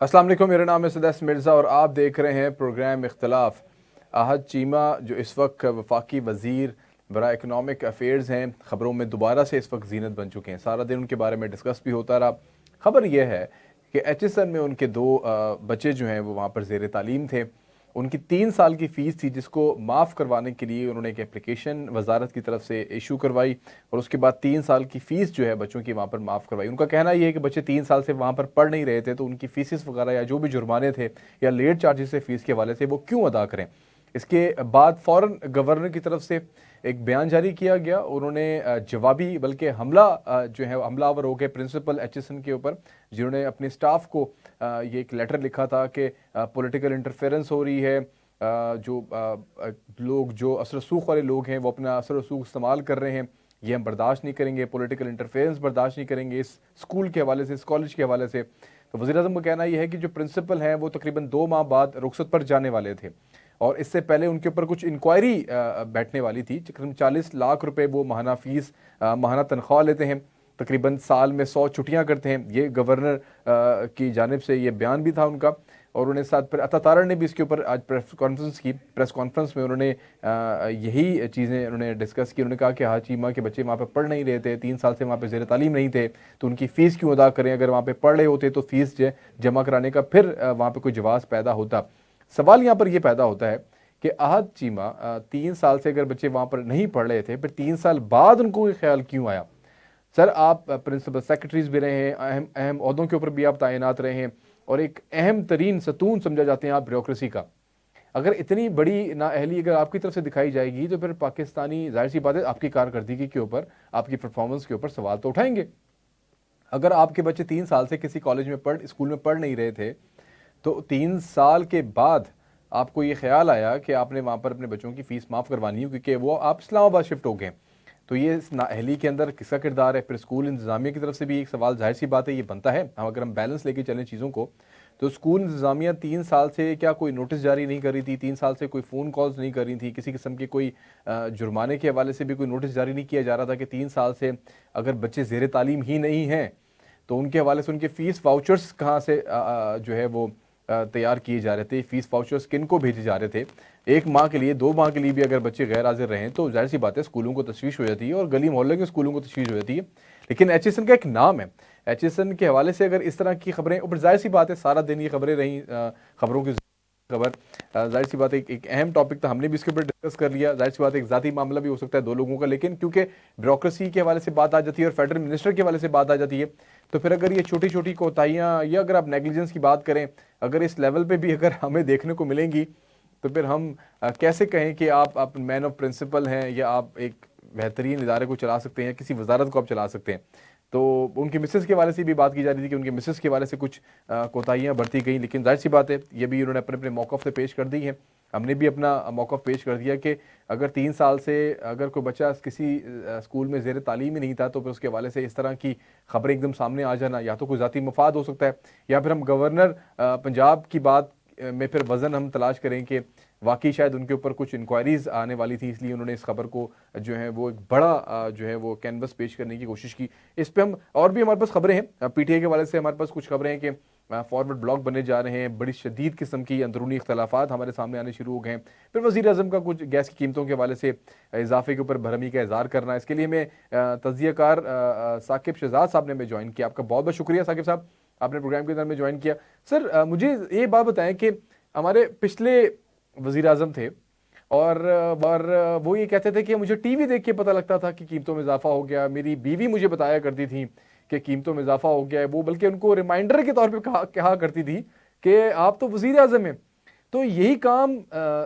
अस्सलाम वालेकुम, मेरा नाम है सदस मिर्ज़ा और आप देख रहे हैं प्रोग्राम इख्तलाफ। आहद चीमा जो इस वक्त वफाकी वज़ीर बरा इकनॉमिक अफेयर्स हैं, ख़बरों में दोबारा से इस वक्त ज़ीनत बन चुके हैं। सारा दिन उनके बारे में डिस्कस भी होता रहा। ख़बर यह है कि एचएसएन में उनके दो बच्चे जो हैं वो वहाँ पर ज़ेर तालीम थे। उनकी 3 साल की फ़ीस थी जिसको माफ़ करवाने के लिए उन्होंने एक एप्लीकेशन वजारत की तरफ से इशू करवाई और उसके बाद 3 साल की फ़ीस जो है बच्चों की वहाँ पर माफ़ करवाई। उनका कहना यह है कि बच्चे 3 साल से वहाँ पर पढ़ नहीं रहे थे, तो उनकी फ़ीसेस वगैरह या जो भी जुर्माने थे या लेट चार्जेस से फ़ीस के हवाले से वो क्यों अदा करें। इसके बाद फ़ौरन गवर्नर की तरफ से एक बयान जारी किया गया। उन्होंने जवाबी बल्कि हमला जो है हमलावर हो गए प्रिंसिपल एचएसएन के ऊपर, जिन्होंने अपने स्टाफ को ये एक लेटर लिखा था कि पॉलिटिकल इंटरफेरेंस हो रही है, जो लोग जो असर रसूख वाले लोग हैं वो अपना असर रसूख इस्तेमाल कर रहे हैं, ये हम बर्दाश्त नहीं करेंगे, पॉलिटिकल इंटरफेरेंस बर्दाश्त नहीं करेंगे इस स्कूल के हवाले से, इस कॉलेज के हवाले से। तो वज़ीर आज़म का कहना यह है कि जो प्रिंसिपल हैं वो तकरीबन 2 माह बाद रुखसत पर जाने वाले थे और इससे पहले उनके ऊपर कुछ इंक्वायरी बैठने वाली थी। तकरीबन 40 लाख रुपए वो माहाना फ़ीस माहाना तनख्वाह लेते हैं, तकरीबन साल में 100 छुट्टियां करते हैं। ये गवर्नर की जानिब से ये बयान भी था उनका। और उन्हें साथ पर अता तारा ने भी इसके ऊपर आज प्रेस कॉन्फ्रेंस की। प्रेस कॉन्फ्रेंस में उन्होंने यही चीज़ें उन्होंने डिस्कस की। उन्होंने कहा कि हाँ, चीमा के बच्चे वहाँ पर पढ़ नहीं रहे थे, 3 साल से वहाँ पर ज़ेर तालीम नहीं थे, तो उनकी फ़ीस क्यों अदा करें। अगर वहाँ पर पढ़ रहे होते तो फ़ीस जमा कराने का फिर वहाँ पर कोई जवाब पैदा होता। सवाल यहाँ पर यह पैदा होता है कि आहद चीमा 3 साल से अगर बच्चे वहाँ पर नहीं पढ़ रहे थे, फिर 3 साल बाद उनको ये ख्याल क्यों आया। सर, आप प्रिंसिपल सेक्रेटरीज भी रहे हैं, अहम अहम ओहदों के ऊपर भी आप तैनात रहे हैं और एक अहम तरीन सतून समझा जाते हैं आप ब्यूरोक्रेसी का। अगर इतनी बड़ी नाअहली अगर आपकी तरफ से दिखाई जाएगी तो फिर पाकिस्तानी जाहिर सी बात है आपकी कारकर्दगी के ऊपर, आपकी परफॉर्मेंस के ऊपर सवाल तो उठाएंगे। अगर आपके बच्चे 3 साल से किसी कॉलेज में स्कूल में पढ़ नहीं रहे थे, तो 3 साल के बाद आपको ये ख्याल आया कि आपने वहाँ पर अपने बच्चों की फ़ीस माफ़ करवानी है क्योंकि वो आप इस्लामाबाद शिफ्ट हो गए। तो ये इस नाअहली के अंदर किसका किरदार है। फिर स्कूल इंतज़ामिया की तरफ से भी एक सवाल जाहिर सी बात है ये बनता है। हम अगर हम बैलेंस लेके चलें चीज़ों को, तो स्कूल इंतज़ामिया 3 साल से क्या कोई नोटिस जारी नहीं कर रही थी, 3 साल से कोई फ़ोन कॉल्स नहीं कर रही थी, किसी किस्म के कोई जुर्माने के हवाले से भी कोई नोटिस जारी नहीं किया जा रहा था कि 3 साल से अगर बच्चे ज़ेर तालीम ही नहीं हैं तो उनके हवाले से उनके फ़ीस वाउचर्स कहाँ से जो है वो तैयार किए जा रहे थे, फ़ीस वाउचर्स किन को भेजे जा रहे थे। 1 माह के लिए, 2 माह के लिए भी अगर बच्चे गैर हाजिर रहें तो जाहिर सी बात है स्कूलों को तशवीश हो जाती है और गली मोहल्ले के स्कूलों को तशवीश हो जाती है। लेकिन एचएसएन का एक नाम है, एचएसएन के हवाले से अगर इस तरह की खबरें, ऊपर जाहिर सी बात है सारा दिन ये खबरें रहीं, खबरों की खबर, जाहिर सी बात है एक अहम टॉपिक था, हमने भी इसके ऊपर डिस्कस कर लिया। जाहिर सी बात है एक ज़ाती मामला भी हो सकता है 2 लोगों का, लेकिन क्योंकि ब्यूरोक्रेसी के हवाले से बात आ जाती है और फेडरल मिनिस्टर के हवाले से बात आ जाती है, तो फिर अगर ये छोटी छोटी कोताहियाँ या अगर आप नेग्लिजेंस की बात करें, अगर इस लेवल पे भी अगर हमें देखने को मिलेंगी तो फिर हम कैसे कहें कि आप मैन ऑफ प्रिंसिपल हैं या आप एक बेहतरीन इदारे को चला सकते हैं, किसी वजारत को आप चला सकते हैं। तो उनकी मिसेस के हवाले से भी बात की जा रही थी कि उनके मिसेस के हवाले से कुछ कोताहियाँ बरती गई, लेकिन जाहिर सी बात है ये भी उन्होंने अपने अपने मौक़िफ़ से पेश कर दी है। हमने भी अपना मौक़िफ़ पेश कर दिया कि अगर 3 साल से अगर कोई बच्चा किसी स्कूल में ज़ेर तालीम ही नहीं था तो फिर उसके हवाले से इस तरह की खबरें एकदम सामने आ जाना, या तो कोई ज़ाती मफाद हो सकता है या फिर हम गवर्नर पंजाब की बात में फिर वज़न हम तलाश करें कि वाकई शायद उनके ऊपर कुछ इंक्वायरीज आने वाली थी, इसलिए उन्होंने इस खबर को जो है वो एक बड़ा जो है वो कैनवस पेश करने की कोशिश की। इस पे हम और भी हमारे पास खबरें हैं, पीटीआई के हवाले से हमारे पास कुछ खबरें हैं कि फॉरवर्ड ब्लॉक बनने जा रहे हैं, बड़ी शदीद किस्म की अंदरूनी इख्तलाफात हमारे सामने आने शुरू हो गए हैं। फिर वज़ीर आज़म का कुछ गैस की कीमतों के हवाले से इजाफे के ऊपर भरमी का इज़हार करना। इसके लिए मैं तजियाकार साकिब शहजाद साहब ने हमें ज्वाइन किया। आपका बहुत बहुत शुक्रिया साकिब साहब, आपने प्रोग्राम के अंदर में ज्वाइन किया। सर, मुझे ये बात बताएं कि हमारे पिछले वज़ीर आज़म थे और वो ये कहते थे कि मुझे टीवी देख के पता लगता था कि कीमतों में इजाफा हो गया, मेरी बीवी मुझे बताया करती थी कि कीमतों में इजाफा हो गया है। वो बल्कि उनको रिमाइंडर के तौर पे कहा करती थी कि आप तो वज़ीर आज़म हैं। तो यही काम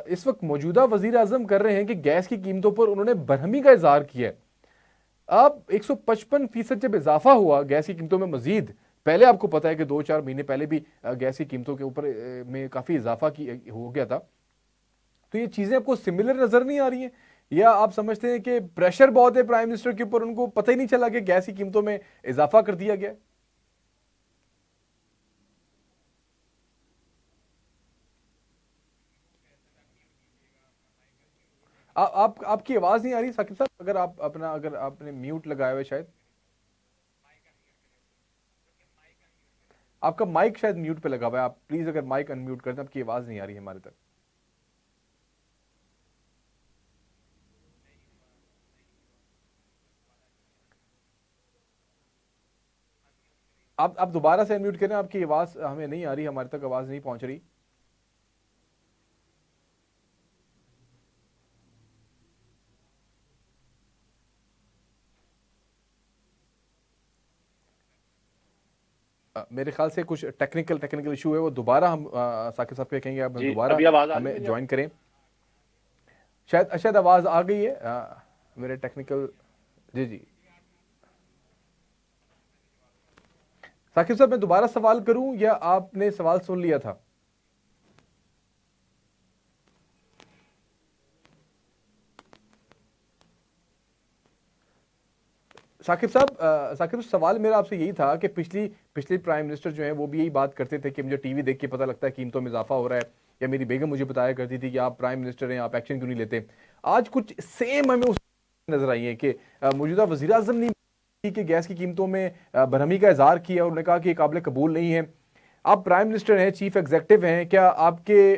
इस वक्त मौजूदा वज़ीर आज़म कर रहे हैं कि गैस की कीमतों पर उन्होंने बरहमी का इजहार किया है। अब 155% जब इजाफा हुआ गैस की कीमतों में मजीद, पहले आपको पता है कि 2-4 महीने पहले भी गैस की कीमतों के ऊपर में काफ़ी इजाफा हो गया था, तो ये चीज़ें आपको सिमिलर नज़र नहीं आ रही हैं, या आप समझते हैं कि प्रेशर बहुत है प्राइम मिनिस्टर के ऊपर, उनको पता ही नहीं चला कि गैस की कीमतों में इजाफा कर दिया गया? आप आपकी आवाज़ नहीं आ रही साकिब साहब, अगर आप अपना अगर आपने म्यूट लगाया हुआ है शायद। आपका माइक शायद म्यूट पे लगा हुआ है, आप प्लीज अगर माइक अनम्यूट कर दें, आपकी आवाज नहीं आ रही है हमारे तक। आप दोबारा से अनम्यूट करें, आपकी आवाज हमें नहीं आ रही, हमारे तक आवाज नहीं पहुंच रही। मेरे ख्याल से कुछ टेक्निकल इशू है, वो दोबारा हम साकिब साहब के कहेंगे आप जी, दोबारा अभी आवाज आ रही हमें है क्या? ज्वाइन करें। शायद शायद आवाज आ गई है, मेरे टेक्निकल। जी जी साकिब साहब, मैं दोबारा सवाल करूं या आपने सवाल सुन लिया था? साकिब सवाल मेरा आपसे यही था कि पिछली प्राइम मिनिस्टर जो है वो भी यही बात करते थे कि मुझे टीवी देख के पता लगता है कीमतों में इजाफा हो रहा है, या मेरी बेगम मुझे बताया करती थी कि आप प्राइम मिनिस्टर हैं, आप एक्शन क्यों नहीं लेते। आज कुछ सेम हमें उस नजर आई है कि मौजूदा वजीर आजम ने कि गैस की कीमतों में बरहमी का इजहार किया और उन्होंने कहा कि काबिल कबूल नहीं है। आप प्राइम मिनिस्टर हैं, चीफ एग्जेक्टिव हैं, क्या आपके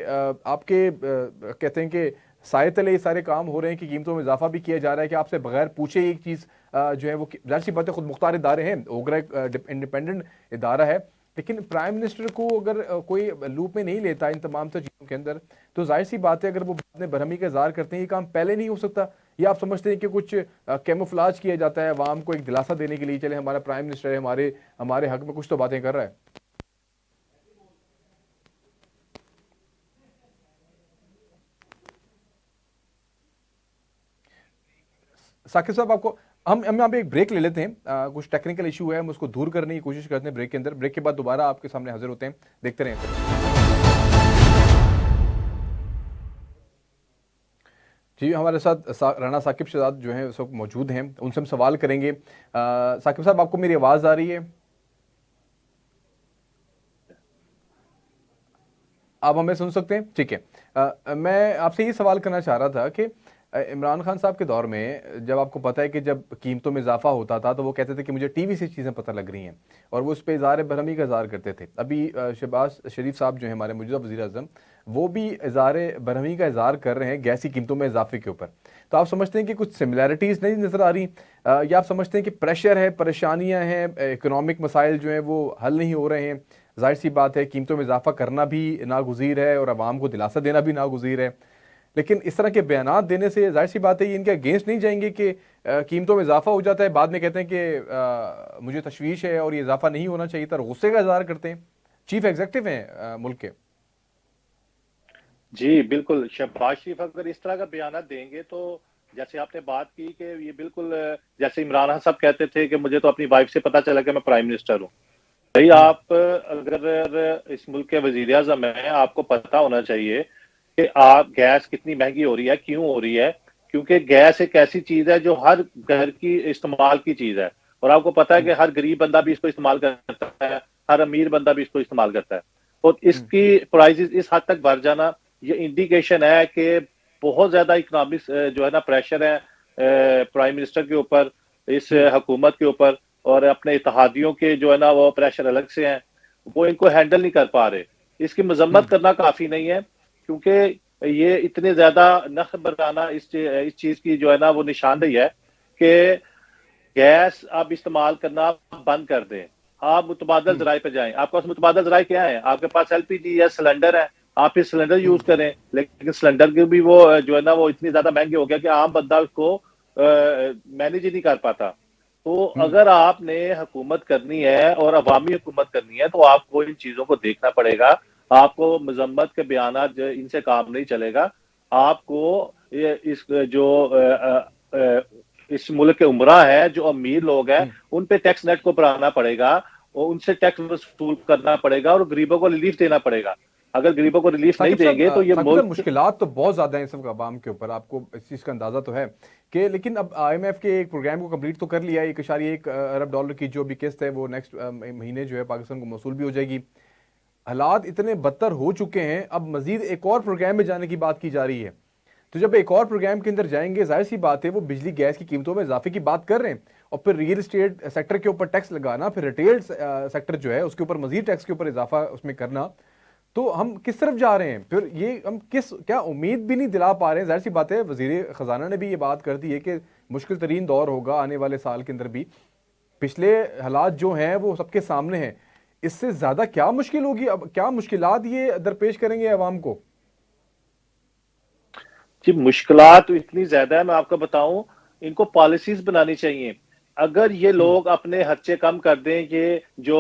कहते हैं कि साए तले ये सारे काम हो रहे हैं कि कीमतों में इजाफा भी किया जा रहा है कि आपसे बगैर पूछे एक चीज़ जो है वो जाहिर सी बात है, खुद मुख्तार इदारे हैं, ओगरा एक इंडिपेंडेंट इदारा है, लेकिन प्राइम मिनिस्टर को अगर कोई लूप में नहीं लेता इन तमाम से चीज़ों के अंदर, तो जाहिर सी बात है अगर वो बाद में बरहमी का इजहार करते हैं, ये काम पहले नहीं हो सकता। या आप समझते हैं कि कुछ कैमोफ्लाज किया जाता है अवाम को एक दिलासा देने के लिए, चले हमारा प्राइम मिनिस्टर है, हमारे हमारे हक में कुछ तो बातें कर रहा है। साकिब साहब, आपको हम यहाँ पे एक ब्रेक ले लेते हैं, कुछ टेक्निकल इशू है, हम उसको दूर करने की कोशिश करते हैं ब्रेक के अंदर। ब्रेक के बाद दोबारा आपके सामने हाजिर होते हैं, देखते रहें। जी, हमारे साथ राना साकिब शहजाद जो है उस वक्त मौजूद हैं, उनसे हम सवाल करेंगे। साकिब साहब, आपको मेरी आवाज़ आ रही है? आप हमें सुन सकते हैं? ठीक है। मैं आपसे ये सवाल करना चाह रहा था कि इमरान खान साहब के दौर में जब आपको पता है कि जब कीमतों में इजाफा होता था तो वो कहते थे कि मुझे टीवी से चीज़ें पता लग रही हैं, और वो उस पर इज़हार बरहमी का इज़हार करते थे। अभी शहबाज शरीफ साहब जो हैं हमारे मौजूदा वज़ीर आज़म, वो भी इज़हार बरहमी का इज़हार कर रहे हैं गैस की कीमतों में इजाफे के ऊपर। तो आप समझते हैं कि कुछ सिमिलैरिटीज़ नहीं नज़र आ रही, या आप समझते हैं कि प्रेशर है, परेशानियाँ हैं, इकोनॉमिक मसाइल जो हैं वो हल नहीं हो रहे हैं? जाहिर सी बात है कीमतों में इजाफा करना भी नागुज़ीर है और आवाम को दिलासा देना भी नागुज़ीर है, लेकिन इस तरह के बयानात देने से जाहिर सी बात है ये इनके अगेंस्ट नहीं जाएंगे कि कीमतों में इजाफा हो जाता है, बाद में कहते हैं कि मुझे तशवीश है और ये इजाफा नहीं होना चाहिए था, गुस्से का इजहार करते हैं। चीफ एग्जेक्टिव हैं मुल्क के। जी, बिल्कुल। शहबाज शरीफ अगर इस तरह का बयान देंगे तो जैसे आपने बात की कि ये बिल्कुल जैसे इमरान खान साहब कहते थे कि मुझे तो अपनी वाइफ से पता चला कि मैं प्राइम मिनिस्टर हूँ। भाई, आप अगर इस मुल्क के वजीर आजम हैं, आपको पता होना चाहिए कि आप गैस कितनी महंगी हो रही है, क्यों हो रही है? क्योंकि गैस एक ऐसी चीज है जो हर घर की इस्तेमाल की चीज है, और आपको पता है कि हर गरीब बंदा भी इसको इस्तेमाल करता है, हर अमीर बंदा भी इसको इस्तेमाल करता है। और इसकी प्राइसेस इस हद तक बढ़ जाना, ये इंडिकेशन है कि बहुत ज्यादा इकोनॉमिक जो है ना प्रेशर है प्राइम मिनिस्टर के ऊपर, इस हुकूमत के ऊपर, और अपने इत्तेहादियों के जो है ना वो प्रेशर अलग से हैं, वो इनको हैंडल नहीं कर पा रहे। इसकी मजम्मत करना काफी नहीं है, क्योंकि ये इतने ज्यादा नख बराना इस चीज की जो है ना वो निशानदेही है कि गैस आप इस्तेमाल करना बंद कर दें, आप मुतबादल जराए पे जाएं। आपके पास मुतबादल जराए क्या है? आपके पास एलपीजी या सिलेंडर है, आप फिर सिलेंडर यूज करें, लेकिन सिलेंडर के भी वो जो है ना वो इतनी ज्यादा महंगे हो गया कि आम बंदा उसको मैनेज ही नहीं कर पाता। तो अगर आपने हुकूमत करनी है और अवामी हुकूमत करनी है तो आपको इन चीजों को देखना पड़ेगा। आपको मजम्मत के बयानात इनसे काम नहीं चलेगा। आपको इस जो इस मुल्क के उमरा है, जो अमीर लोग हैं, उन पे टैक्स नेट को बढ़ाना पड़ेगा और उनसे टैक्स वसूल करना पड़ेगा और गरीबों को रिलीफ देना पड़ेगा। अगर गरीबों को रिलीफ नहीं देंगे तो ये मुल्क मुश्किलात तो बहुत ज्यादा हैं सब आवाम के ऊपर, आपको इस चीज का अंदाजा तो है कि, लेकिन अब आईएमएफ के एक प्रोग्राम को कंप्लीट तो कर लिया है, 1.1 अरब डॉलर की जो भी किस्त है वो नेक्स्ट महीने जो है पाकिस्तान को मौसूल भी हो जाएगी। हालात इतने बदतर हो चुके हैं, अब मजीद एक और प्रोग्राम में जाने की बात की जा रही है। तो जब एक और प्रोग्राम के अंदर जाएंगे, जाहिर सी बात है वो बिजली गैस की कीमतों में इजाफे की बात कर रहे हैं, और फिर रियल इस्टेट सेक्टर के ऊपर टैक्स लगाना, फिर रिटेल सेक्टर जो है उसके ऊपर मजीद टैक्स के ऊपर इजाफा उसमें करना, तो हम किस तरफ जा रहे हैं? फिर ये हम क्या उम्मीद भी नहीं दिला पा रहे हैं? जाहिर सी बात है, वजीर खजाना ने भी ये बात कर दी है कि मुश्किल तरीन दौर होगा आने वाले साल के अंदर भी। पिछले हालात जो हैं वो सबके सामने हैं, इससे ज्यादा क्या मुश्किल होगी? अब क्या मुश्किलात ये दरपेश करेंगे अवाम को? जी, मुश्किलात तो इतनी ज्यादा है, मैं आपको बताऊं, इनको पॉलिसीज बनानी चाहिए। अगर ये लोग अपने खर्चे कम कर दें, ये जो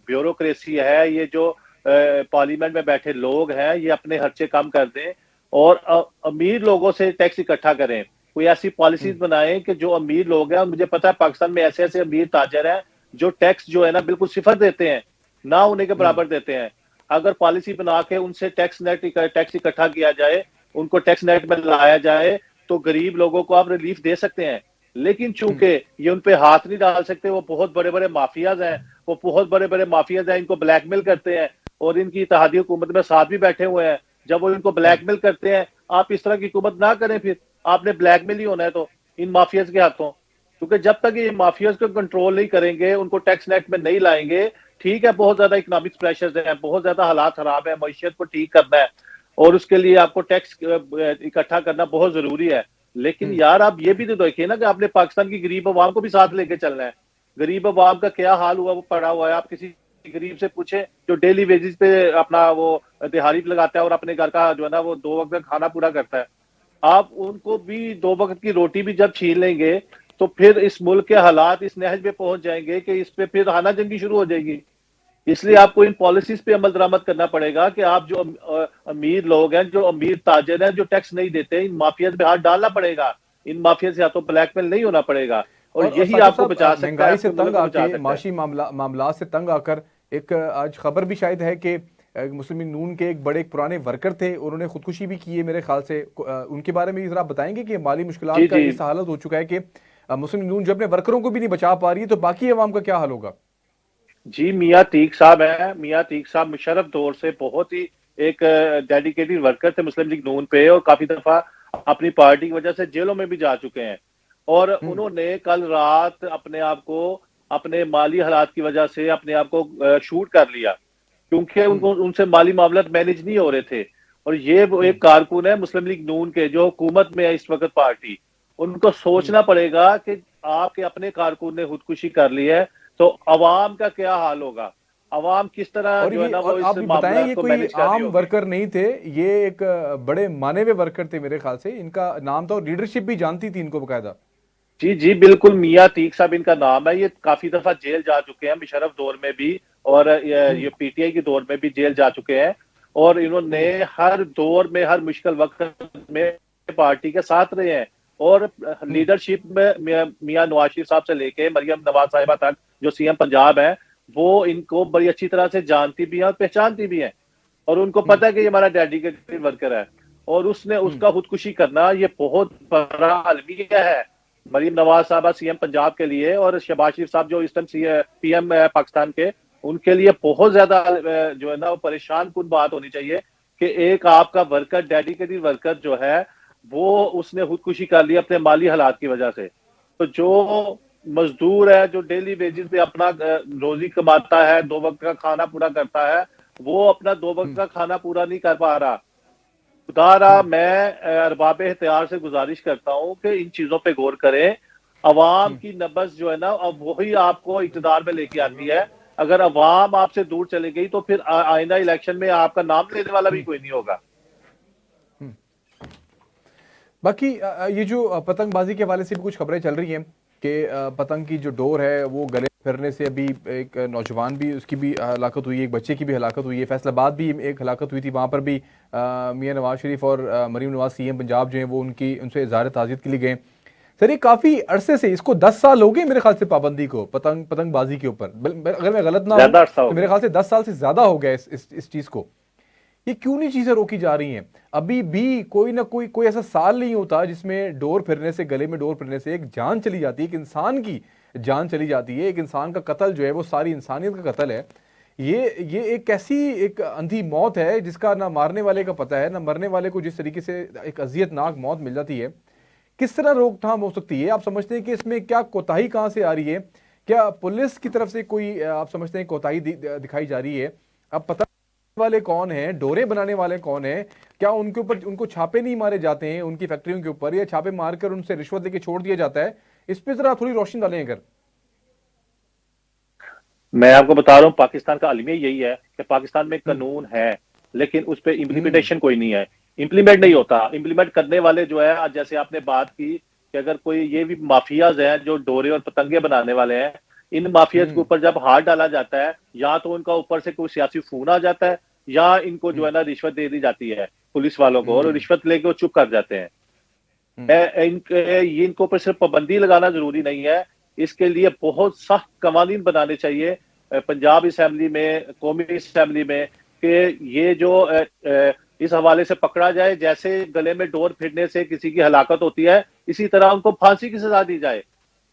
ब्यूरोक्रेसी है, ये जो पार्लियामेंट में बैठे लोग हैं, ये अपने खर्चे कम कर दें और अमीर लोगों से टैक्स इकट्ठा करें। कोई ऐसी पॉलिसीज बनाएं कि जो अमीर लोग हैं, मुझे पता है पाकिस्तान में ऐसे ऐसे अमीर ताजर हैं जो टैक्स जो है ना बिल्कुल सिफर देते हैं, ना उन्हें के बराबर देते हैं। अगर पॉलिसी बना के उनसे टैक्स इकट्ठा किया जाए, उनको टैक्स नेट में लाया जाए, तो गरीब लोगों को आप रिलीफ दे सकते हैं। लेकिन चूंकि ये उन पे हाथ नहीं डाल सकते, वो बहुत बड़े बड़े माफियाज हैं, वो बहुत बड़े बड़े माफियाज हैं, इनको ब्लैकमेल करते हैं और इनकी इत्तेहादी हुकूमत में साथ भी बैठे हुए हैं। जब वो इनको ब्लैकमेल करते हैं, आप इस तरह की हुकूमत ना करें, फिर आपने ब्लैकमेल ही होना है तो इन माफियाज के हाथों। क्योंकि जब तक ये माफियाज को कंट्रोल नहीं करेंगे, उनको टैक्स नेट में नहीं लाएंगे, ठीक है बहुत ज्यादा इकोनॉमिक प्रेशर्स हैं, बहुत ज्यादा हालात खराब है, मैशियत को ठीक करना है और उसके लिए आपको टैक्स इकट्ठा करना बहुत जरूरी है। लेकिन यार आप ये भी तो देखिए ना कि आपने पाकिस्तान की गरीब आवाम को भी साथ लेके चलना है। गरीब आवाम का क्या हाल हुआ वो पड़ा हुआ है, आप किसी गरीब से पूछे जो डेली वेजेस पे अपना वो दिहाड़ी लगाता है और अपने घर का जो है ना वो 2 वक्त का खाना पूरा करता है, आप उनको भी 2 वक्त की रोटी भी जब छीन लेंगे, तो फिर इस मुल्क के हालात इस नहज पे पहुंच जाएंगे कि इस पे फिर हाना जंगी शुरू हो जाएगी। इसलिए आपको इन पॉलिसीज पे अमल दरामद करना पड़ेगा कि आप जो अमीर लोग हैं, जो अमीर ताजर हैं, जो टैक्स नहीं देते, इन माफिया पे हाथ डालना पड़ेगा। इन माफिया से या तो ब्लैकमेल नहीं होना पड़ेगा और और यही साकिब आपको साहब, बचा सकता है, महंगाई से आपके मुल्क तंग को बचा आके, सकता है। माशी मामला से तंग आकर, एक आज खबर भी शायद है कि मुस्लिम लीग नून के एक बड़े पुराने वर्कर थे, उन्होंने खुदकुशी भी की है मेरे ख्याल से। उनके बारे में जरा बताएंगे कि माली मुश्किलात जी का जी इस हालत हो चुका है कि मुस्लिम लीग नून जो अपने वर्करों को भी नहीं बचा पा रही है, तो बाकी अवाम का क्या हाल होगा? जी, मियाँ तीक साहब हैं। मियाँ तीक साहब मुशर्रफ दौर से बहुत ही एक डेडिकेटेड वर्कर थे मुस्लिम लीग नून पे और काफी दफा अपनी पार्टी की वजह से जेलों में भी जा चुके हैं। और उन्होंने कल रात अपने आप को, अपने माली हालात की वजह से अपने आप को शूट कर लिया, क्योंकि उनको उनसे माली मामला मैनेज नहीं हो रहे थे। और ये वो एक कारकुन है मुस्लिम लीग नून के जो हुकूमत में है इस वक्त पार्टी, उनको सोचना पड़ेगा कि आपके अपने कारकुन ने खुदकुशी कर ली है तो अवाम का क्या हाल होगा, अवाम किस तरह और जो है ये, ना वो और इस आप ये बताएं, मामला ये को कोई मैनेज कर रही आम होगी। वर्कर नहीं थे, ये एक बड़े माने हुए वर्कर थे मेरे ख्याल से, इनका नाम था और लीडरशिप भी जानती थी इनको बकायदा। जी जी बिल्कुल, मियाँ तीक साहब इनका नाम है। ये काफी दफा जेल जा चुके हैं, मुशर्रफ दौर में भी और ये पीटीआई के दौर में भी जेल जा चुके हैं। और इन्होंने हर दौर में, हर मुश्किल वक्त में पार्टी के साथ रहे हैं। और लीडरशिप में मियाँ नवाज शरीफ साहब से लेके मरियम नवाज साहिबा तक जो सीएम पंजाब है, वो इनको बड़ी अच्छी तरह से जानती भी है और पहचानती भी है। और उनको पता है कि ये हमारा डेडिकेटेड वर्कर है और उसने उसका खुदकुशी करना ये बहुत बड़ा अलमिया है मरीम नवाज साहबा सीएम पंजाब के लिए और शहबाज शरीफ साहब जो इस टाइम पीएम पाकिस्तान के, उनके लिए बहुत ज्यादा जो है ना वो परेशान कुन बात होनी चाहिए कि एक आपका वर्कर, डेडिकेटेड वर्कर जो है, वो उसने खुदकुशी कर ली अपने माली हालात की वजह से। तो जो मजदूर है जो डेली वेजेस पे अपना रोजी कमाता है, 2 वक्त का खाना पूरा करता है, वो अपना 2 वक्त का खाना पूरा नहीं कर पा रहा। खुदारा मैं अरबाब इख्तियार से गुजारिश करता हूं कि इन चीजों पे गौर करें। अवाम की नब्ज जो है ना अब वही आपको इक़्तिदार में लेके आती है। अगर अवाम आपसे दूर चली गई तो फिर आइंदा इलेक्शन में आपका नाम लेने वाला भी कोई नहीं होगा। बाकी ये जो पतंगबाजी के हवाले से भी कुछ खबरें चल रही हैं कि पतंग की जो डोर है वो गले फिरने से अभी एक नौजवान भी, उसकी भी हलाकत हुई है, एक बच्चे की भी हलाकत हुई है। फैसलाबाद भी एक हलाकत हुई थी, वहाँ पर भी मियां नवाज शरीफ और मरीम नवाज सीएम पंजाब जो हैं वो उनसे इज़हार ताज़ियत के लिए गए। सर ये काफ़ी अरसे से, इसको 10 साल हो गए मेरे ख्याल से पाबंदी को, पतंगबाजी के ऊपर। अगर मैं गलत ना हूँ ज्यादा अरसा हो तो मेरे गया। ख्याल से 10 साल से ज़्यादा हो गया इस चीज़ को। ये क्यों नहीं चीजें रोकी जा रही हैं? अभी भी कोई ना कोई ऐसा साल नहीं होता जिसमें डोर फिरने से, गले में डोर फिरने से एक जान चली जाती है, एक इंसान की जान चली जाती है। एक इंसान का कत्ल जो है वो सारी इंसानियत का कत्ल है। ये एक कैसी एक अंधी मौत है जिसका ना मारने वाले का पता है ना मरने वाले को। जिस तरीके से एक अजियतनाक मौत मिल जाती है, किस तरह रोकथाम हो सकती है? आप समझते हैं कि इसमें क्या कोताही कहाँ से आ रही है? क्या पुलिस की तरफ से कोई आप समझते हैं कोताही दिखाई जा रही है? अब पता वाले कौन हैं, डोरे बनाने वाले कौन हैं? क्या उनके ऊपर उनको छापे नहीं मारे जाते हैं उनकी फैक्ट्रियों के ऊपर, या छापे मारकर उनसे रिश्वत लेके छोड़ दिया जाता है? इस पे जरा थोड़ी रोशनी डालें अगर। मैं आपको बता रहा हूँ, पाकिस्तान का अलमिया यही है कि पाकिस्तान में हम्म। कानून है, लेकिन उस पर हम्म। इम्प्लीमेंटेशन कोई नहीं है। इम्प्लीमेंट नहीं होता। इम्प्लीमेंट करने वाले जो है, आज जैसे आपने बात की कि अगर कोई ये भी माफियाज हैं जो डोरे और पतंगे बनाने वाले हैं, इन माफियाज के हम्म। ऊपर जब हाथ डाला जाता है, या तो उनका ऊपर से कोई सियासी खून आ जाता है, या इनको जो हम्म। है ना रिश्वत दे दी जाती है पुलिस वालों को, और हम्म। रिश्वत लेके वो चुप कर जाते हैं। हम्म। ये इनको पर सिर्फ पाबंदी लगाना जरूरी नहीं है, इसके लिए बहुत सख्त कवानीन बनाने चाहिए पंजाब असेंबली में, कौमी असेंबली में, कि ये जो इस हवाले से पकड़ा जाए, जैसे गले में डोर फिरने से किसी की हलाकत होती है, इसी तरह उनको फांसी की सजा दी जाए।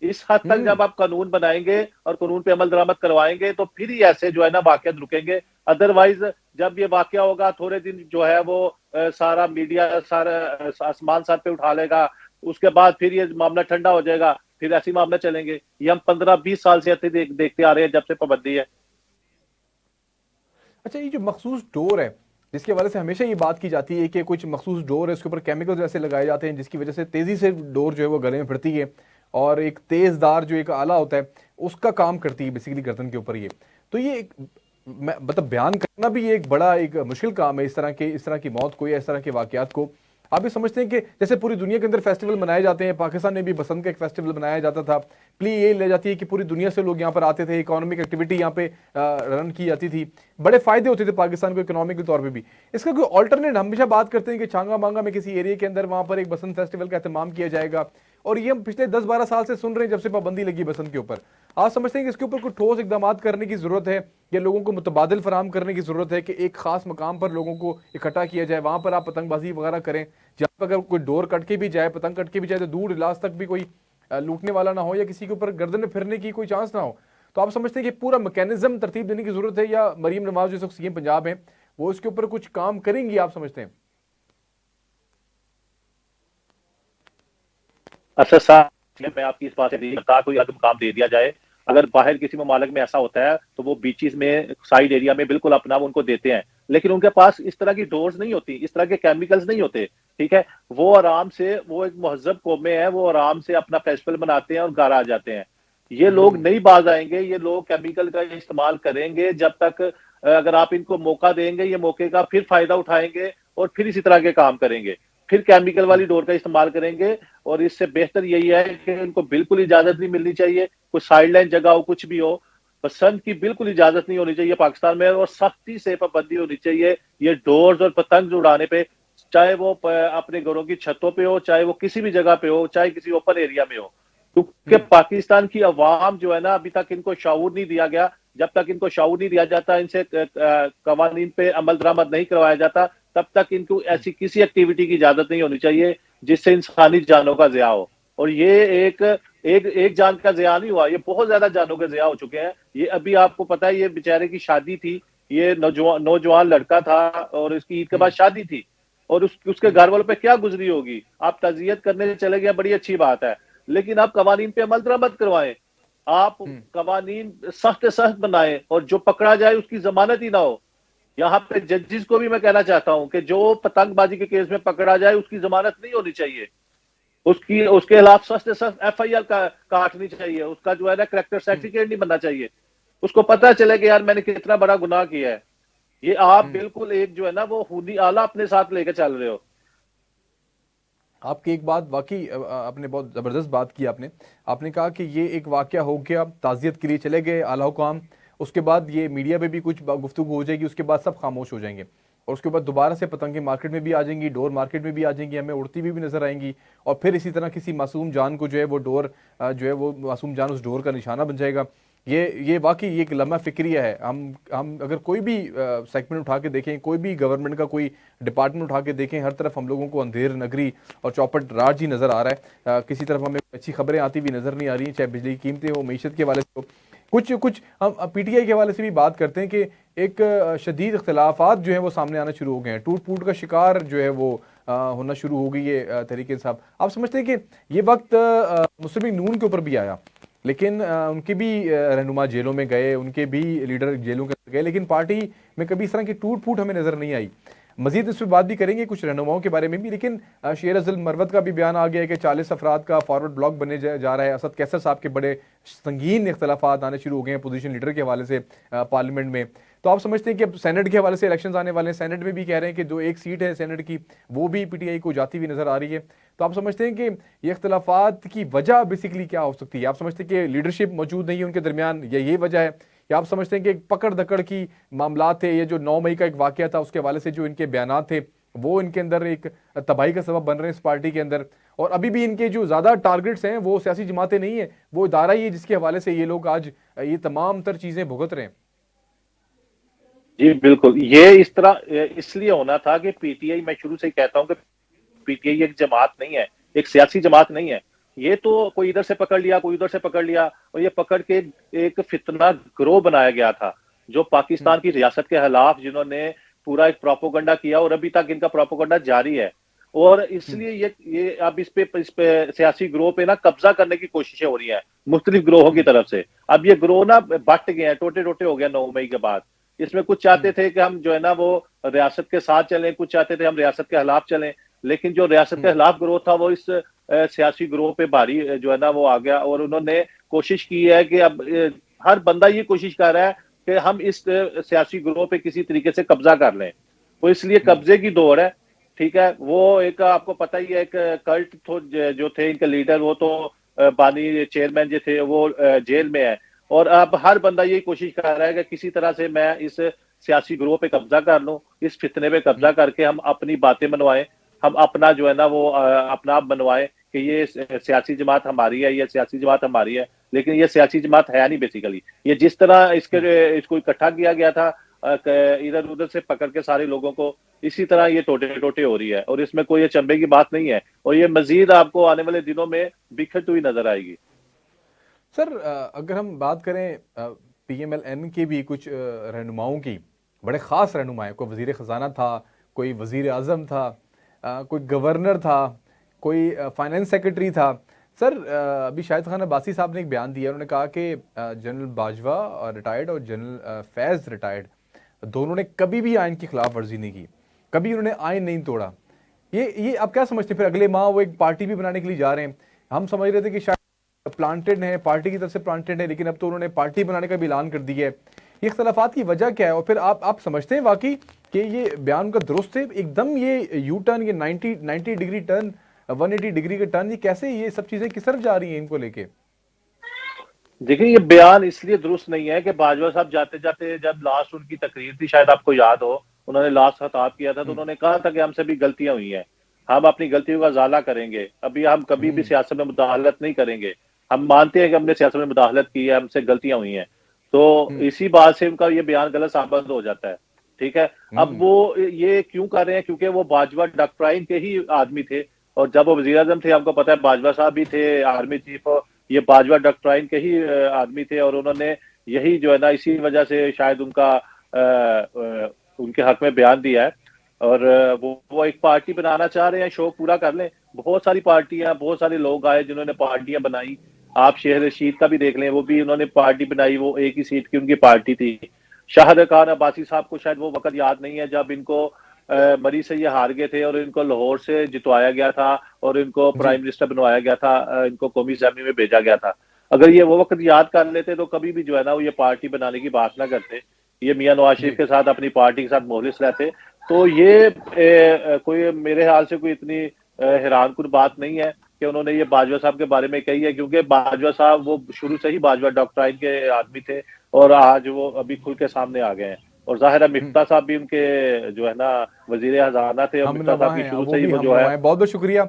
इस हद तक हम्म। जब आप कानून बनाएंगे और कानून पे अमल दरामद करवाएंगे, तो फिर ही ऐसे जो है ना वाकयात रुकेंगे। अदरवाइज जब ये वाकया होगा, थोड़े दिन जो है वो सारा मीडिया सारा आसमान सर पे उठा लेगा, उसके बाद फिर ये मामला ठंडा हो जाएगा, फिर ऐसे मामले चलेंगे। ये हम 15-20 साल से ऐसे देखते आ रहे हैं जब से पाबंदी है। अच्छा, ये जो मखसूस डोर है जिसके वजह से हमेशा ये बात की जाती है कि कुछ मखसूस डोर है, उसके ऊपर केमिकल्स ऐसे लगाए जाते हैं जिसकी वजह से तेजी से डोर जो है वो गले में फिरती है, और एक तेजदार जो एक आला होता है उसका काम करती है बेसिकली गर्दन के ऊपर ये। तो ये एक मतलब बयान करना भी ये एक बड़ा एक मुश्किल काम है, इस तरह की मौत को या इस तरह के वाकयात को। आप ये समझते हैं कि जैसे पूरी दुनिया के अंदर फेस्टिवल मनाए जाते हैं, पाकिस्तान में भी बसंत का एक फेस्टिवल मनाया जाता था, प्ली ये ले जाती है कि पूरी दुनिया से लोग यहाँ पर आते थे, इकोनॉमिक एक्टिविटी यहाँ पे रन की जाती थी, बड़े फायदे होते थे पाकिस्तान को इकोनॉमिक के तौर पे भी। इसका कोई ऑल्टरनेट हमेशा बात करते हैं कि छांगा मांगा में किसी एरिया के अंदर वहां पर एक बसंत फेस्टिवल का एहतमाम किया जाएगा, और ये हम पिछले 10-12 साल से सुन रहे हैं जब से पाबंदी लगी बसंत के ऊपर। आप समझते हैं कि इसके ऊपर कुछ ठोस इकदाम करने की जरूरत है, या लोगों को मुतबादिल फराहम करने की जरूरत है कि एक खास मकाम पर लोगों को इकट्ठा किया जाए, वहां पर आप पतंगबाजी वगैरह करें, जहां पर अगर कोई डोर कट के भी जाए, पतंग कट के भी जाए, तो दूर इलाज तक भी कोई लूटने वाला ना हो या किसी के ऊपर गर्दन में फिरने की कोई चांस ना हो। तो आप समझते हैं कि पूरा मैकेनिज्म तरतीब देने की जरूरत है, या मरीम नवाज जो सीएम पंजाब है वो इसके ऊपर कुछ काम करेंगी, आप समझते हैं? अच्छा साहब, मैं आपकी इस बात से नहीं करता, कोई अदम काम दे दिया जाए। अगर बाहर किसी ममालिक में ऐसा होता है तो वो बीचेस में, साइड एरिया में बिल्कुल अपना वो उनको देते हैं, लेकिन उनके पास इस तरह की डोर्स नहीं होती, इस तरह के केमिकल्स नहीं होते। ठीक है, वो आराम से, वो एक महजब कौमें हैं, वो आराम से अपना फेस्टिवल मनाते हैं और घर आ जाते हैं। ये लोग नहीं बाज आएंगे, ये लोग केमिकल का इस्तेमाल करेंगे जब तक अगर आप इनको मौका देंगे, ये मौके का फिर फायदा उठाएंगे और फिर इसी तरह के काम करेंगे, फिर केमिकल वाली डोर का इस्तेमाल करेंगे। और इससे बेहतर यही है कि इनको बिल्कुल इजाजत नहीं मिलनी चाहिए, कोई साइडलाइन जगह हो, कुछ भी हो, बसंत की बिल्कुल इजाजत नहीं होनी चाहिए पाकिस्तान में, और सख्ती से पाबंदी होनी चाहिए ये डोर्स और पतंग उड़ाने पे, चाहे वो अपने घरों की छतों पे हो, चाहे वो किसी भी जगह पे हो, चाहे किसी ओपन एरिया में हो। क्योंकि पाकिस्तान की अवाम जो है ना, अभी तक इनको शऊर नहीं दिया गया। जब तक इनको शऊर नहीं दिया जाता, इनसे कवानीन पे अमल दरामद नहीं करवाया जाता, तब तक इनको ऐसी किसी एक्टिविटी की इजाजत नहीं होनी चाहिए जिससे इंसानी जानों का ज़िया हो। और ये एक एक एक जान का ज़िया नहीं हुआ, ये बहुत ज्यादा जानों के ज़िया हो चुके हैं। ये अभी आपको पता है, ये बेचारे की शादी थी, ये नौजवान लड़का था, और इसकी ईद के बाद शादी थी, और उसके घर वालों पे क्या गुजरी होगी। आप ताजियत करने चले गए, बड़ी अच्छी बात है, लेकिन आप कवानीन पे अमल दरामद करवाएं, आप कवानीन सख्त सख्त बनाएं, और जो पकड़ा जाए उसकी जमानत ही ना हो। यहाँ पे जजेस को भी मैं कहना चाहता हूं कि जो पतंगबाजी के केस में पकड़ा जाए उसकी जमानत नहीं होनी चाहिए, उसकी उसके खिलाफ सख्त से सख्त एफआईआर काटनी चाहिए, उसका जो है ना करेक्टर सर्टिफिकेट नहीं बनना चाहिए, उसको पता चले कि यार मैंने कितना बड़ा गुनाह किया है। ये आप बिल्कुल एक जो है ना वो खूनी आला अपने साथ लेके चल रहे हो। आपकी एक बात वाकई आपने बहुत ज़बरदस्त बात की। आपने कहा कि ये एक वाकया हो गया, ताज़ियत के लिए चले गए आला हुकाम, उसके बाद ये मीडिया पे भी कुछ गुफ्तगू हो जाएगी, उसके बाद सब खामोश हो जाएंगे, और उसके बाद दोबारा से पतंगे मार्केट में भी आ जाएंगी, डोर मार्केट में भी आ जाएंगी, हमें उड़ती हुई भी नजर आएंगी, और फिर इसी तरह किसी मासूम जान को जो है वो डोर जो है वो मासूम जान उस डोर का निशाना बन जाएगा। ये वाकई एक लम्हा फिक्रिया है। हम अगर कोई भी सेगमेंट उठा के देखें, कोई भी गवर्नमेंट का कोई डिपार्टमेंट उठा के देखें, हर तरफ हम लोगों को अंधेर नगरी और चौपट राज ही नज़र आ रहा है। किसी तरफ हमें अच्छी खबरें आती हुई नज़र नहीं आ रही, चाहे बिजली की कीमतें हो, मीशत के हवाले से हो। कुछ कुछ हम पीटीआई के हवाले से भी बात करते हैं कि एक शदीद इख्तलाफात जो हैं वो सामने आना शुरू हो गए हैं, टूट फूट का शिकार जो है वो होना शुरू हो गई है तहरीक इंसाफ। आप समझते हैं कि ये वक्त मुस्लिम लीग नून के ऊपर भी आया, लेकिन उनके भी रहनुमा जेलों में गए, उनके भी लीडर जेलों के अंदर गए, लेकिन पार्टी में कभी इस तरह की टूट फूट हमें नजर नहीं आई। मजीद इस पर बात भी करेंगे कुछ रहनुमाओं के बारे में भी, लेकिन शेर अफजल मरवत का भी बयान आ गया है कि 40 अफराद का फॉरवर्ड ब्लॉक बने जा रहा है। असद कैसर साहब के बड़े संगीन इख्तलाफात आने शुरू हो गए हैं पोजीशन लीडर के हवाले से पार्लियामेंट में। तो आप समझते हैं कि अब सेनेट के हवाले से इलेक्शंस आने वाले हैं, सेनेट में भी कह रहे हैं कि जो एक सीट है सेनेट की वो भी पीटीआई को जाती हुई नजर आ रही है। तो आप समझते हैं कि ये इख्तलाफात की वजह बेसिकली क्या हो सकती है? आप समझते हैं कि लीडरशिप मौजूद नहीं है उनके दरमियान, या ये वजह है, या आप समझते हैं कि एक पकड़ दकड़ की मामला थे? ये जो 9 मई का एक वाकया था उसके हवाले से जो इनके बयान थे वो इनके अंदर एक तबाही का सबब बन रहे हैं इस पार्टी के अंदर, और अभी भी इनके जो ज्यादा टारगेट्स हैं वो सियासी जमातें नहीं है, वो इदारा ही है जिसके हवाले से ये लोग आज ये तमाम तर चीजें भुगत रहे हैं। जी बिल्कुल, ये इस तरह इसलिए होना था कि पीटीआई, मैं शुरू से ही कहता हूं कि पीटीआई एक जमात नहीं है, एक सियासी जमात नहीं है। ये तो कोई इधर से पकड़ लिया, कोई उधर से पकड़ लिया, और ये पकड़ के एक फितना ग्रोह बनाया गया था जो पाकिस्तान की रियासत के खिलाफ, जिन्होंने पूरा एक प्रोपोगंडा किया और अभी तक इनका प्रोपोगंडा जारी है। और इसलिए ये अब इस पे सियासी ग्रोह पे ना कब्जा करने की कोशिशें हो रही हैं मुख्तलिफ ग्रोहों की तरफ से। अब ये ग्रोह ना बट गए हैं, टोटे टोटे हो गया 9 मई के बाद। इसमें कुछ चाहते थे कि हम जो है ना वो रियासत के साथ चलें, कुछ चाहते थे हम रियासत के खिलाफ चलें, लेकिन जो रियासत के खिलाफ ग्रोह था वो इस सियासी ग्रोह पे भारी जो है ना वो आ गया, और उन्होंने कोशिश की है कि अब हर बंदा ये कोशिश कर रहा है कि हम इस सियासी ग्रोह पे किसी तरीके से कब्जा कर लें। तो इसलिए कब्जे की दौड़ है, ठीक है। वो एक आपको पता ही है, एक कल्ट तो जो थे इनके लीडर, वो तो बानी चेयरमैन जो थे वो जेल में है, और अब हर बंदा यही कोशिश कर रहा है कि किसी तरह से मैं इस सियासी ग्रोह पे कब्जा कर लूं, इस फितने पे कब्जा करके हम अपनी बातें मनवाएं, हम अपना जो है ना वो अपना आप बनवाएं कि ये सियासी जमात हमारी है, ये सियासी जमात हमारी है। लेकिन ये सियासी जमात है नहीं बेसिकली। ये जिस तरह इसको इकट्ठा किया गया था इधर उधर से पकड़ के सारे लोगों को, इसी तरह ये टोटे टोटे हो रही है, और इसमें कोई अचंभे की बात नहीं है, और ये मजीद आपको आने वाले दिनों में बिखरती हुई नजर आएगी। सर अगर हम बात करें पीएमएलएन के भी कुछ रहनुमाओं की, बड़े ख़ास रहनुमा हैं, कोई वज़ीर ख़जाना था, कोई वज़ीर आज़म था, कोई गवर्नर था, कोई फाइनेंस सेक्रेटरी था। सर अभी शाहिद खान अब्बासी साहब ने एक बयान दिया, उन्होंने कहा कि जनरल बाजवा रिटायर्ड और जनरल फैज़ रिटायर्ड दोनों ने कभी भी आइन की खिलाफ वर्जी नहीं की, कभी उन्होंने आइन नहीं तोड़ा। ये आप क्या समझते हैं? फिर अगले माह वो एक पार्टी भी बनाने के लिए जा रहे हैं। हम समझ रहे थे कि शायद प्लांटेड है, पार्टी की तरफ से प्लांटेड है, लेकिन अब तो उन्होंने पार्टी बनाने का भी ऐलान कर दिया है। ये इख्तलाफात की वजह क्या है? और फिर आप समझते हैं वाकई कि ये बयान का दुरुस्त है एकदम? ये यू टर्न, ये 90 डिग्री टर्न, 180 डिग्री का टर्न, ये कैसे, ये सब चीजें किस तरफ जा रही हैं इनको लेके? देखिए, ये बयान इसलिए दुरुस्त नहीं है कि बाजवा साहब जाते जाते, जब लास्ट उनकी तकरीर थी, शायद आपको याद हो, उन्होंने लास्ट खिताब किया था, तो उन्होंने कहा था कि हमसे भी गलतियां हुई हैं, हम अपनी गलतियों का इजाला करेंगे, अभी हम कभी भी सियासत में मुदाखलत नहीं करेंगे, हम मानते हैं कि हमने सियासत में मुदाखलत की है, हमसे गलतियां हुई हैं। तो इसी बात से उनका ये बयान गलत साबित हो जाता है, ठीक है। अब वो ये क्यों कर रहे हैं? क्योंकि वो बाजवा डॉक्ट्राइन के ही आदमी थे, और जब वो वजीर आजम थे, आपको पता है बाजवा साहब भी थे आर्मी चीफ, और ये बाजवा डॉक्ट्राइन के ही आदमी थे, और उन्होंने यही जो है ना इसी वजह से शायद उनके हक में बयान दिया है। और वो एक पार्टी बनाना चाह रहे हैं, शौक पूरा कर लें। बहुत सारी पार्टियां, बहुत सारे लोग आए जिन्होंने पार्टियां बनाई। आप शेर रशीद का भी देख लें, वो भी उन्होंने पार्टी बनाई, वो एक ही सीट की उनकी पार्टी थी। शाहिद खान अब्बासी साहब को शायद वो वक्त याद नहीं है जब इनको मरी से ये हार गए थे, और इनको लाहौर से जितवाया गया था, और इनको प्राइम मिनिस्टर बनवाया गया था, इनको कौमी असेंबली में भेजा गया था। अगर ये वो वक्त याद कर लेते तो कभी भी जो है ना वो ये पार्टी बनाने की बात ना करते, ये मियां नवाज शरीफ के साथ अपनी पार्टी के साथ मोहलिस रहते। तो ये कोई मेरे ख्याल से कोई इतनी हैरानकुन बात नहीं है कि उन्होंने ये बाजवा साहब के बारे में कही है, क्योंकि बाजवा साहब वो शुरू से ही बाजवा डॉक्ट्राइन के आदमी थे, और आज वो अभी खुल के सामने आ गए हैं। और जाहिर है मिफ्ता साहब भी उनके जो है ना वजीर खजाना थे, और हम मिफ्ता साहब नवा की हैं, शुरू वो से ही भी वो हम जो नवा है। हैं। बहुत बहुत शुक्रिया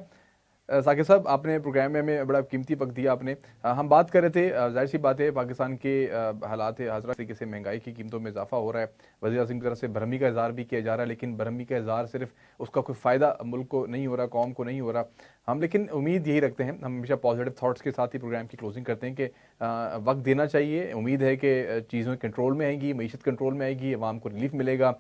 साकिब साहब, आपने प्रोग्राम में हमें बड़ा कीमती वक्त दिया आपने। हम बात कर रहे थे, जाहिर सी बात है पाकिस्तान के हालात हाजरा तरीके से महंगाई की कीमतों में इजाफा हो रहा है, वज़ीर आज़म की तरफ से भरमी का इज़हार भी किया जा रहा है, लेकिन भरमी का इज़हार सिर्फ उसका कोई फ़ायदा मुल्क को नहीं हो रहा, कौम को नहीं हो रहा। हम लेकिन उम्मीद यही रखते हैं, हम हमेशा पॉजिटिव थाट्स के साथ ही प्रोग्राम की क्लोजिंग करते हैं कि वक्त देना चाहिए। उम्मीद है कि चीज़ें कंट्रोल में आएंगी, मीशत कंट्रोल में आएगी, अवाम को रिलीफ मिलेगा।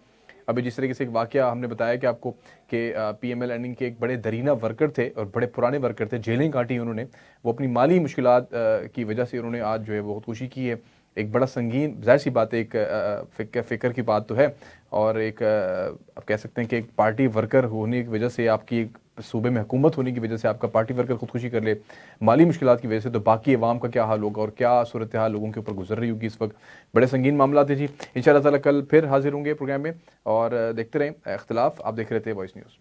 अभी जिस तरीके से एक वाकया हमने बताया कि आपको कि PML लैंडिंग के एक बड़े दरीना वर्कर थे और बड़े पुराने वर्कर थे, जेलें काटी उन्होंने, वो अपनी माली मुश्किलात की वजह से उन्होंने आज जो है वो खुदकुशी की है। एक बड़ा संगीन जाहिर सी बात है, एक फ़िक्र की बात तो है, और एक आप कह सकते हैं कि एक पार्टी वर्कर होने की वजह से, आपकी सूबे में हुकूमत होने की वजह से आपका पार्टी वर्कर खुदकुशी कर ले माली मुश्किलात की वजह से, तो बाकी अवाम का क्या हाल होगा और क्या सूरत हाल लोगों के ऊपर गुजर रही होगी इस वक्त। बड़े संगीन मामला थे जी। इंशाअल्लाह ताला कल फिर हाजिर होंगे प्रोग्राम में, और देखते रहें इख्तिलाफ। आप देख रहे थे वॉइस न्यूज़।